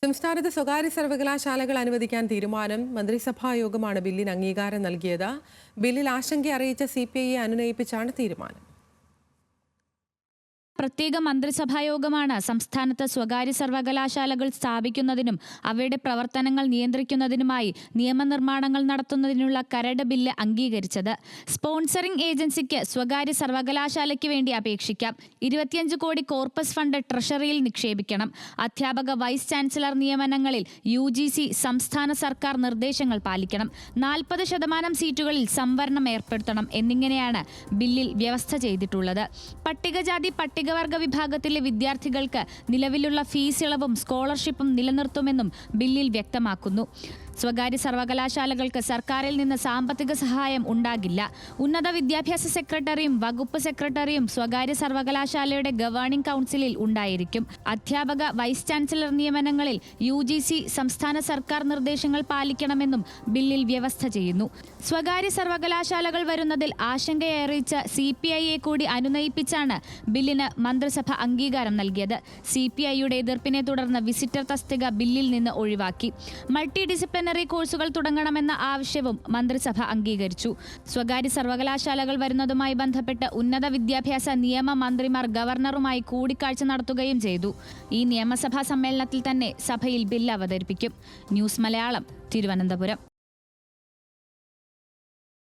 സംസ്ഥാനത്ത് സ്വകാര്യ സർവകലാശാലകൾ അനുവദിക്കാൻ തീരുമാനം. മന്ത്രിസഭാ യോഗമാണ് ബില്ലിന് അംഗീകാരം നൽകിയത്. ബില്ലിൽ ആശങ്ക അറിയിച്ച CPIയെ അനുനയിപ്പിച്ചാണ് തീരുമാനം. പ്രത്യേക മന്ത്രിസഭായോഗമാണ് സംസ്ഥാനത്ത് സ്വകാര്യ സർവകലാശാലകൾ സ്ഥാപിക്കുന്നതിനും അവയുടെ പ്രവർത്തനങ്ങൾ നിയന്ത്രിക്കുന്നതിനുമായി നിയമനിർമ്മാണങ്ങൾ നടത്തുന്നതിനുള്ള കരട് ബില്ല് അംഗീകരിച്ചത്. സ്പോൺസറിംഗ് ഏജൻസിക്ക് സ്വകാര്യ സർവകലാശാലയ്ക്ക് വേണ്ടി അപേക്ഷിക്കാം. 25 കോടി കോർപ്പസ് ഫണ്ട് ട്രഷറിയിൽ നിക്ഷേപിക്കണം. അധ്യാപക വൈസ് ചാൻസലർ നിയമനങ്ങളിൽ UGC സംസ്ഥാന സർക്കാർ നിർദ്ദേശങ്ങൾ പാലിക്കണം. 40% സീറ്റുകളിൽ സംവരണം ഏർപ്പെടുത്തണം എന്നിങ്ങനെയാണ് ബില്ലിൽ വ്യവസ്ഥ ചെയ്തിട്ടുള്ളത്. പട്ടികജാതി പട്ടികവർഗ വിഭാഗത്തിലെ വിദ്യാർത്ഥികൾക്ക് നിലവിലുള്ള ഫീസ് ഇളവും സ്കോളർഷിപ്പും നിലനിർത്തുമെന്നും ബില്ലിൽ വ്യക്തമാക്കുന്നു. സ്വകാര്യ സർവകലാശാലകൾക്ക് സർക്കാരിൽ നിന്ന് സാമ്പത്തിക സഹായം ഉണ്ടാകില്ല. ഉന്നത വിദ്യാഭ്യാസ സെക്രട്ടറിയും വകുപ്പ് സെക്രട്ടറിയും സ്വകാര്യ സർവകലാശാലയുടെ ഗവേണിംഗ് കൗൺസിലിൽ ഉണ്ടായിരിക്കും. അധ്യാപക വൈസ് ചാൻസലർ നിയമനങ്ങളിൽ UGC സംസ്ഥാന സർക്കാർ നിർദ്ദേശങ്ങൾ പാലിക്കണമെന്നും ബില്ലിൽ വ്യവസ്ഥ ചെയ്യുന്നു. സ്വകാര്യ സർവകലാശാലകൾ വരുന്നതിൽ ആശങ്കയറിയിച്ച CPIയെ കൂടി അനുനയിപ്പിച്ചാണ് ബില്ലിന് മന്ത്രിസഭ അംഗീകാരം നൽകിയത്. CPIയുടെ എതിർപ്പിനെ തുടർന്ന് വിസിറ്റർ തസ്തിക ബില്ലിൽ നിന്ന് ഒഴിവാക്കി. മൾട്ടി ഡിസിപ്ലിനറി കോഴ്സുകൾ തുടങ്ങണമെന്ന ആവശ്യവും മന്ത്രിസഭ അംഗീകരിച്ചു. സ്വകാര്യ സർവകലാശാലകൾ വരുന്നതുമായി ബന്ധപ്പെട്ട് ഉന്നത വിദ്യാഭ്യാസ നിയമ മന്ത്രിമാർ ഗവർണറുമായി കൂടിക്കാഴ്ച നടത്തുകയും ചെയ്തു. ഈ നിയമസഭാ സമ്മേളനത്തിൽ തന്നെ സഭയിൽ ബില്ല് അവതരിപ്പിക്കും. ന്യൂസ് മലയാളം, തിരുവനന്തപുരം.